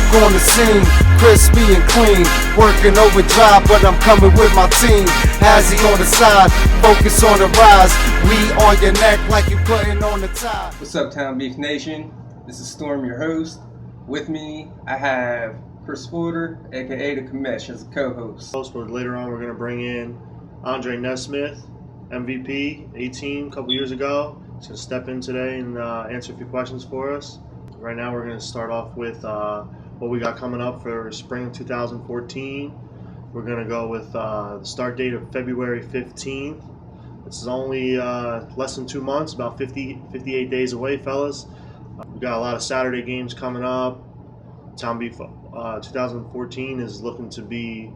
back on the scene, crispy and clean. Working overdrive, but I'm coming with my team. Hazzy on the side, focus on the rise. We on your neck like you putting on the tie. What's up, TownBeef Nation? This is Storm, your host. With me, I have Chris Porter, aka the Kamesh, as a co-host. Later on, we're going to bring in Andre Nesmith, MVP, 18 a couple years ago. He's going to step in today and answer a few questions for us. Right now, we're going to start off with what we got coming up for spring 2014. We're going to go with the start date of February 15th. This is only less than 2 months, about 58 days away, fellas. We've got a lot of Saturday games coming up. TownBeef 2014 is looking to be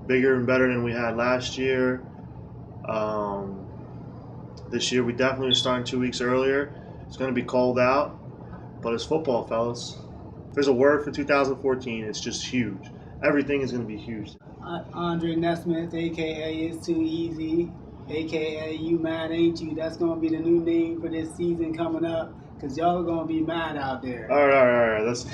bigger and better than we had last year. This year we definitely are starting 2 weeks earlier. It's going to be cold out, but it's football, fellas. If there's a word for 2014, it's just huge. Everything is going to be huge. Andre Nesmith, a.k.a. It's Too Easy, a.k.a. You Mad Ain't You. That's going to be the new name for this season coming up, because y'all are going to be mad out there. All right. Let's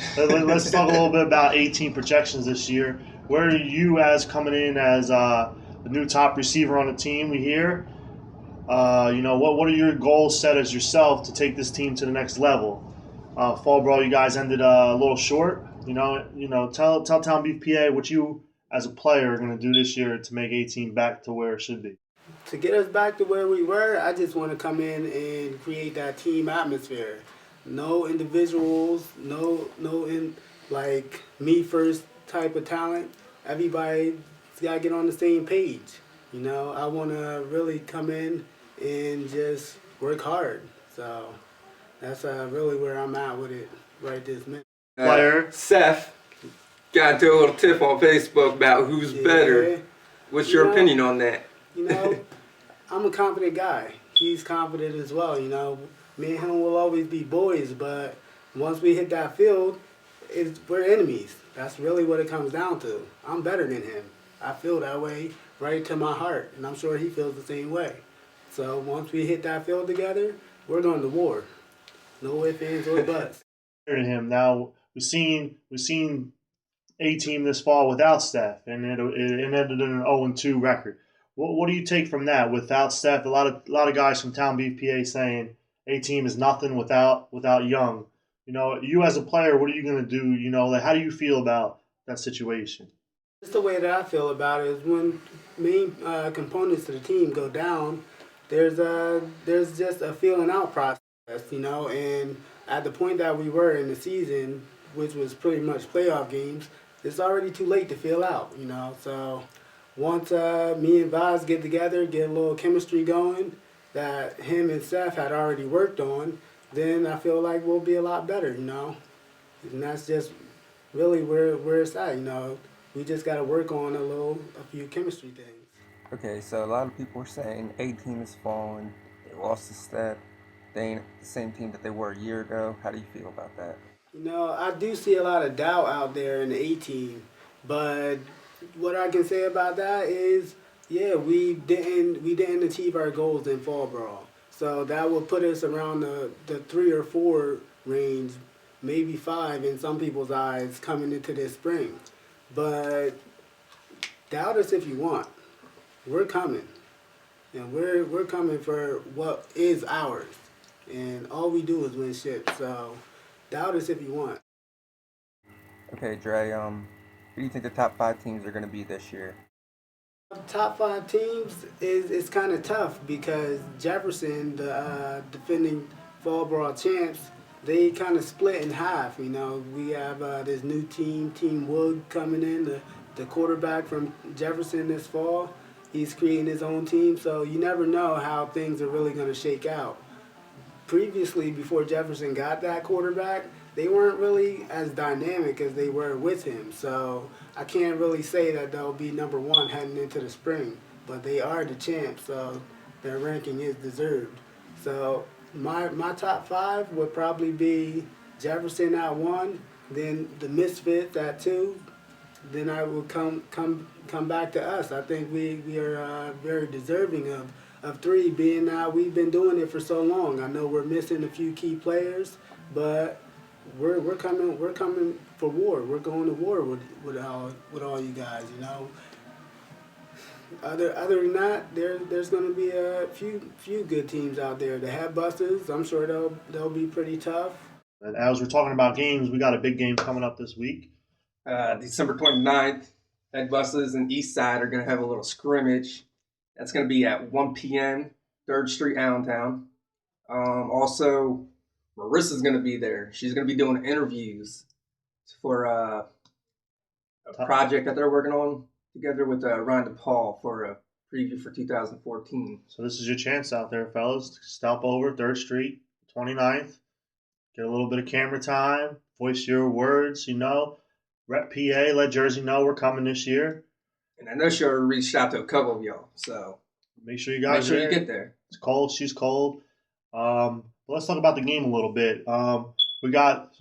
talk a little bit about 18 projections this year. Where are you as coming in as the new top receiver on the team? We hear. What are your goals set as yourself to take this team to the next level? Fall Brawl, you guys ended a little short. Tell TownBeef PA what you as a player are going to do this year to make 18 back to where it should be. To get us back to where we were, I just want to come in and create that team atmosphere. No individuals, no like me first type of talent. Everybody's got to get on the same page. I want to really come in and just work hard. So that's really where I'm at with it right this minute. Player Seth got into a little tip on Facebook about who's better. What's your opinion on that? I'm a confident guy. He's confident as well. Me and him will always be boys, but once we hit that field, we're enemies. That's really what it comes down to. I'm better than him. I feel that way right to my heart, and I'm sure he feels the same way. So once we hit that field together, we're going to war. No ifs, ands, or buts. To him now, we've seen A-Team this fall without Steph, and it ended in an 0-2 record. What do you take from that? Without Steph, a lot of guys from TownBeef PA saying A-Team is nothing without Young. You as a player, what are you going to do? How do you feel about that situation? Just the way that I feel about it is when main components of the team go down, there's just a feeling out process, and at the point that we were in the season, which was pretty much playoff games, it's already too late to feel out, So once me and Vaz get together, get a little chemistry going that him and Seth had already worked on, then I feel like we'll be a lot better, And that's just really where it's at, We just got to work on a few chemistry things. Okay, so a lot of people are saying A-Team is falling. They lost a step. They ain't the same team that they were a year ago. How do you feel about that? I do see a lot of doubt out there in the A-Team, but what I can say about that is, we didn't achieve our goals in Fall Brawl. So that will put us around the 3 or 4 range, maybe 5 in some people's eyes coming into this spring. But doubt us if you want. We're coming. And we're coming for what is ours. And all we do is win shit. So doubt us if you want. Okay, Dre, who do you think the top 5 teams are going to be this year? The top 5 teams is kind of tough because Jefferson, the defending Fall Brawl champs, they kind of split in half. We have this new team Wood coming in, the quarterback from Jefferson this fall. He's creating his own team, so you never know how things are really going to shake out. Previously, before Jefferson got that quarterback, they weren't really as dynamic as they were with him. So I can't really say that they'll be number 1 heading into the spring. But they are the champs, so their ranking is deserved. So my top 5 would probably be Jefferson at 1, then the Misfits at 2. Then I will come back to us. I think we are very deserving of 3, being that we've been doing it for so long. I know we're missing a few key players, but we're coming for war. We're going to war with all you guys. Other than that, there's going to be a few good teams out there. The Head Busters, I'm sure they'll be pretty tough. And as we're talking about games, we got a big game coming up this week. December 29th, Head Busters and Eastside are going to have a little scrimmage. That's going to be at 1 p.m., 3rd Street, Allentown. Also, Marissa's going to be there. She's going to be doing interviews for a project that they're working on together with Ryan DePaul for a preview for 2014. So this is your chance out there, fellas. Stop over 3rd Street, 29th. Get a little bit of camera time. Voice your words, Rep PA, let Jersey know we're coming this year. And I know she'll reach out to a couple of y'all, so make sure you guys you get there. It's cold. She's cold. But let's talk about the game a little bit. We got,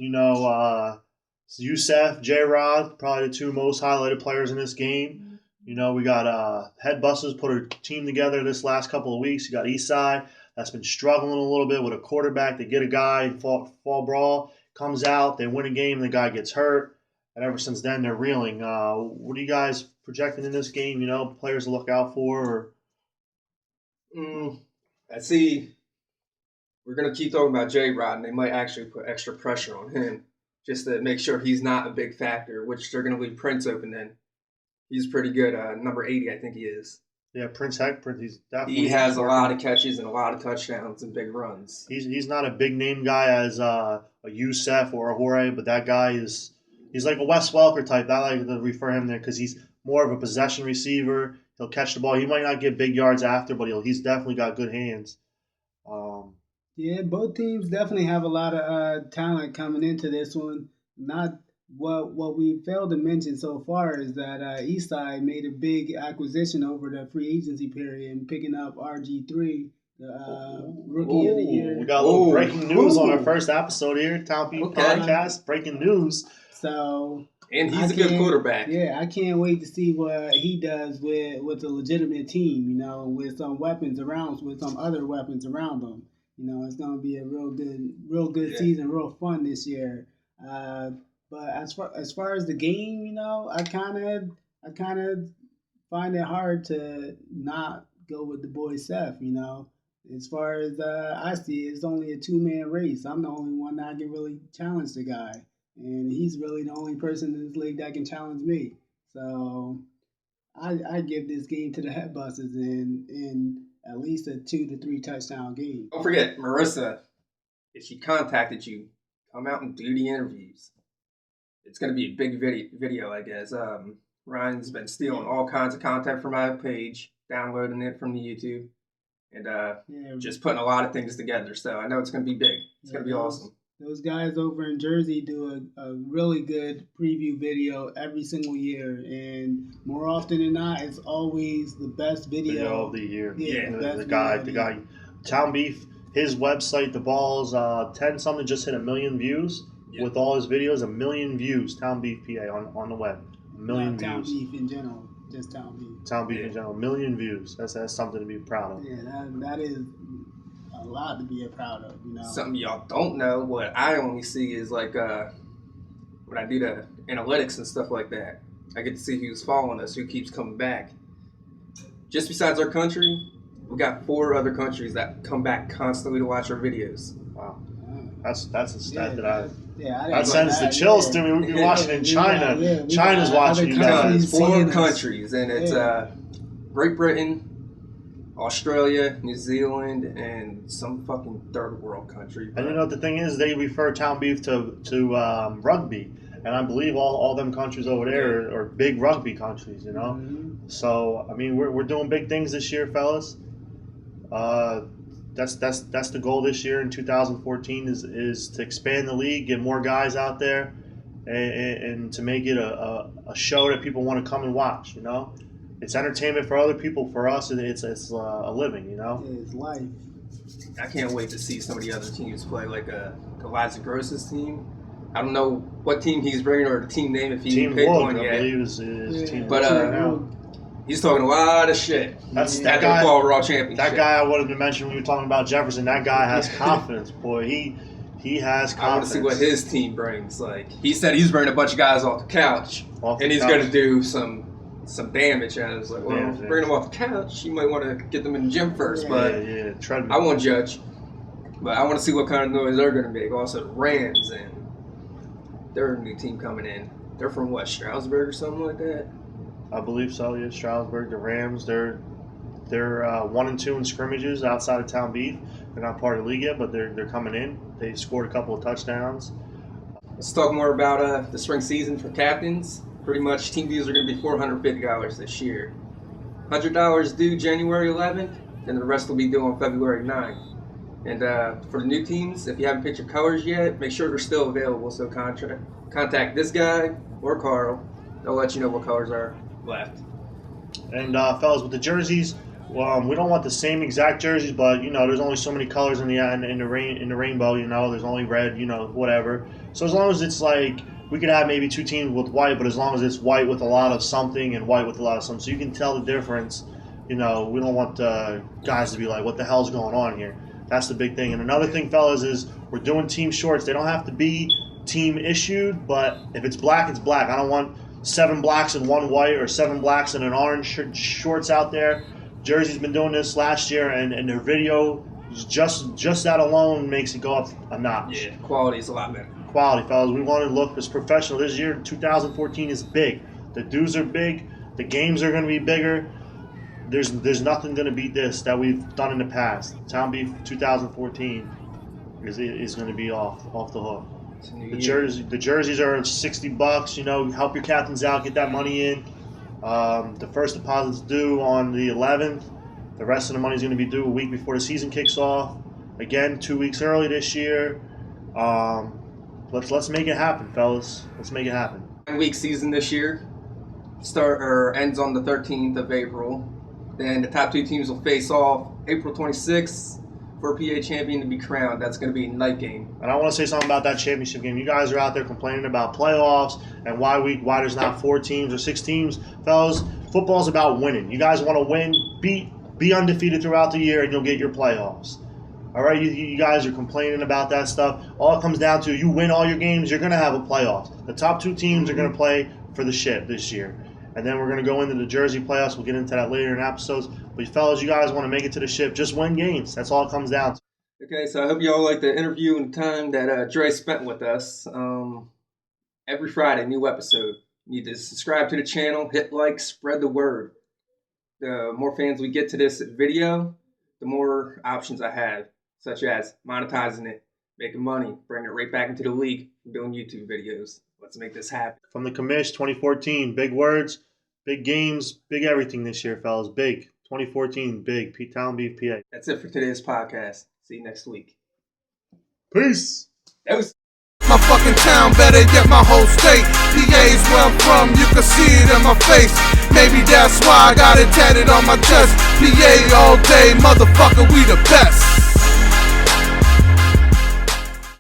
Youssef, J-Rod, probably the two most highlighted players in this game. We got Head Busters put a team together this last couple of weeks. You got Eastside that's been struggling a little bit with a quarterback. They get a guy, fall brawl, comes out, they win a game, the guy gets hurt. And ever since then, they're reeling. What are you guys projecting in this game? Players to look out for? I see. We're going to keep talking about J-Rod, and they might actually put extra pressure on him just to make sure he's not a big factor, which they're going to leave Prince open then. He's pretty good. Number 80, I think he is. Yeah, Prince Heckprince. He's definitely. He has a lot of catches and a lot of touchdowns and big runs. He's not a big name guy as a Youssef or a Jorge, but that guy is. He's like a Wes Welker type. I like to refer him there because he's more of a possession receiver. He'll catch the ball. He might not get big yards after, but he's definitely got good hands. Yeah, both teams definitely have a lot of talent coming into this one. Not what we failed to mention so far is that Eastside made a big acquisition over the free agency period and picking up RG3, the Rookie of the Year. We got a little breaking news on our first episode here, TownBeef Podcast. Breaking news. And he's a good quarterback. Yeah, I can't wait to see what he does with a legitimate team, with some weapons around, with some other weapons around them. It's going to be a real good season, real fun this year. But as far as the game, I kind of find it hard to not go with the boy Seth. As far as I see, it's only a 2-man race. I'm the only one that can really challenge the guy. And he's really the only person in this league that can challenge me. So I give this game to the Head Busters in at least a 2 to 3 touchdown game. Don't forget, Marissa, if she contacted you, come out and do the interviews. It's going to be a big video, I guess. Ryan's been stealing all kinds of content from my page, downloading it from the YouTube, and just putting a lot of things together. So I know it's going to be big. It's going to be awesome. Those guys over in Jersey do a really good preview video every single year, and more often than not, it's always the best video of the year. Yeah, the guy, TownBeef, his website, the balls, 10 something just hit 1 million views with all his videos. 1 million views. TownBeef PA on the web, 1 million views. TownBeef in general, just TownBeef. TownBeef in general, 1 million views. That's something to be proud of. Yeah, that is a lot to be proud of, Something y'all don't know, what I only see is like when I do the analytics and stuff like that, I get to see who's following us, who keeps coming back. Just besides our country, we got 4 other countries that come back constantly to watch our videos. Wow. That's a stat that that sends the chills to me. We're watching in China. China's watching you guys. 4 countries, and it's Great Britain, Australia, New Zealand, and some fucking third world country. And the thing is, they refer TownBeef to rugby, and I believe all them countries over there are big rugby countries, Mm-hmm. So I mean, we're doing big things this year, fellas. That's the goal this year in 2014 is to expand the league, get more guys out there, and to make it a show that people want to come and watch. It's entertainment for other people. For us, it's a living. It's life. I can't wait to see some of the other teams play, like Elijah Gross's team. I don't know what team he's bringing or the team name if he Team picked Wood, one I yet. believe is team. But he's talking a lot of shit. That's that guy. Fall Raw championship. That guy I wanted to mention when you were talking about Jefferson. That guy has confidence, boy. He has confidence. I want to see what his team brings. Like, he said he's bringing a bunch of guys off the couch, and he's going to do some damage. And I was like, well, if you bring them off the couch, you might want to get them in the gym first. But I won't judge. But I want to see what kind of noise they're going to make. Also, the Rams, and they're a new team coming in. They're from what, Stroudsburg or something like that? I believe so. Yeah, Stroudsburg. The Rams. They're 1-2 in scrimmages outside of TownBeef. They're not part of the league yet, but they're coming in. They scored a couple of touchdowns. Let's talk more about the spring season for captains. Pretty much, team dues are going to be $450 this year. $100 due January 11th, and the rest will be due on February 9th. And for the new teams, if you haven't picked your colors yet, make sure they're still available. So contact this guy or Carl. They'll let you know what colors are left. And fellas, with the jerseys, we don't want the same exact jerseys, but there's only so many colors in the rainbow. There's only red, whatever. So as long as it's like, we could have maybe 2 teams with white, but as long as it's white with a lot of something and white with a lot of something, so you can tell the difference. We don't want guys to be like, what the hell's going on here? That's the big thing. And another thing, fellas, is we're doing team shorts. They don't have to be team issued, but if it's black, it's black. I don't want 7 blacks and 1 white, or 7 blacks and an orange shorts out there. Jersey's been doing this last year, and their video, just that alone makes it go up a notch. Yeah, quality is a lot better. Quality, fellas. We want to look as professional. This year, 2014 is big. The dues are big. The games are going to be bigger. There's nothing going to beat this that we've done in the past. TownBeef 2014 is going to be off the hook. The jerseys are $60. Help your captains out, get that money in. The first deposit's due on the 11th. The rest of the money is going to be due a week before the season kicks off. Again, 2 weeks early this year. Let's make it happen, fellas. Let's make it happen. 9-week season this year ends on the 13th of April. Then the top 2 teams will face off April 26th for a PA champion to be crowned. That's going to be a night game. And I want to say something about that championship game. You guys are out there complaining about playoffs and why there's not 4 teams or 6 teams. Fellas, football's about winning. You guys want to win, be undefeated throughout the year, and you'll get your playoffs. All right, you guys are complaining about that stuff. All it comes down to, you win all your games, you're going to have a playoffs. The top 2 teams are going to play for the ship this year. And then we're going to go into the Jersey playoffs. We'll get into that later in episodes. But fellas, you guys want to make it to the ship, just win games. That's all it comes down to. Okay, so I hope you all like the interview and the time that Dre spent with us. Every Friday, new episode. You need to subscribe to the channel, hit like, spread the word. The more fans we get to this video, the more options I have, such as monetizing it, making money, bringing it right back into the league, doing YouTube videos. Let's make this happen. From the commish, 2014, big words, big games, big everything this year, fellas. Big. 2014, big. TownBeef PA. That's it for today's podcast. See you next week. Peace. That was My fucking town better get my whole state. PA's where I'm from, you can see it in my face. Maybe that's why I got it tatted on my chest. PA all day, motherfucker, we the best.